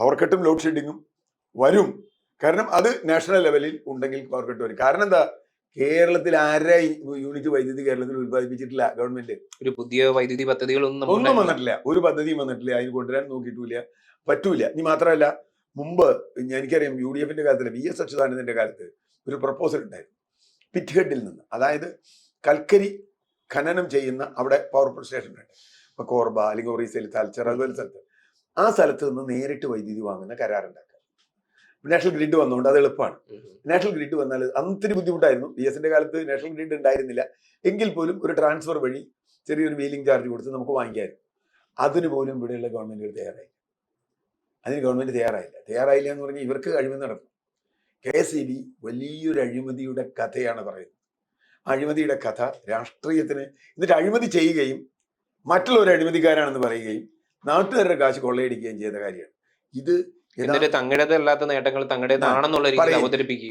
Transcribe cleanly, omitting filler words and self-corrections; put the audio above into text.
Power കട്ടും load ഷെഡിങ്ങും വരും. കാരണം അത് നാഷണൽ ലെവലിൽ ഉണ്ടെങ്കിൽ പവർ കട്ട് വരും. കാരണം എന്താ, കേരളത്തിൽ 1.5 യൂണിറ്റ് വൈദ്യുതി കേരളത്തിൽ ഉത്പാദിപ്പിച്ചിട്ടില്ല ഗവൺമെന്റ്. ഒരു പുതിയ വൈദ്യുതി പദ്ധതികളൊന്നും ഒന്നും വന്നിട്ടില്ല, ഒരു പദ്ധതിയും വന്നിട്ടില്ല, അതിന് കൊണ്ടുവരാൻ നോക്കിയിട്ടില്ല, പറ്റൂല. ഇനി മാത്രമല്ല, മുമ്പ് എനിക്കറിയാം UDF കാലത്തിൽ VS അച്യുതാനന്ദന്റെ കാലത്ത് ഒരു പ്രപ്പോസൽ ഉണ്ടായിരുന്നു പിറ്റ് ഹെഡിൽ നിന്ന്. അതായത് കൽക്കരി ഖനനം ചെയ്യുന്ന അവിടെ പവർ സ്റ്റേഷൻ ഉണ്ട്, ഇപ്പൊ കോർബ അല്ലെങ്കിൽ ഒറീസയിൽ താൽച്ചർ അതുപോലെ സ്ഥലത്ത്, ആ സ്ഥലത്ത് നിന്ന് നേരിട്ട് വൈദ്യുതി വാങ്ങുന്ന കരാറുണ്ടാക്കുക. നാഷണൽ ഗ്രിഡ് വന്നുകൊണ്ട് അത് എളുപ്പമാണ്. നാഷണൽ ഗ്രിഡ് വന്നാൽ അന്നിത്തിരി ബുദ്ധിമുട്ടായിരുന്നു. VS കാലത്ത് നാഷണൽ ഗ്രിഡ് ഉണ്ടായിരുന്നില്ല, എങ്കിൽ പോലും ഒരു ട്രാൻസ്ഫർ വഴി ചെറിയൊരു വീലിംഗ് ചാർജ് കൊടുത്ത് നമുക്ക് വാങ്ങിക്കായിരുന്നു. അതിന് പോലും ഇവിടെയുള്ള ഗവൺമെന്റുകൾ തയ്യാറായില്ല. അതിന് ഗവൺമെന്റ് തയ്യാറായില്ല എന്ന് പറഞ്ഞാൽ ഇവർക്ക് അഴിമതി നടക്കും. KSEB വലിയൊരു അഴിമതിയുടെ കഥയാണ് പറയുന്നത്. അഴിമതിയുടെ കഥ രാഷ്ട്രീയത്തിന്, എന്നിട്ട് അഴിമതി ചെയ്യുകയും മറ്റുള്ളവർ അഴിമതിക്കാരാണെന്ന് പറയുകയും നാട്ടുകാരുടെ കാശ് കൊള്ളയടിക്കുകയും ചെയ്ത കാര്യമാണ് ഇത്. തങ്ങളുടേതല്ലാത്ത നേട്ടങ്ങൾ തങ്ങളുടേതാണെന്നുള്ള രീതിയിൽ അവതരിപ്പിക്കുക.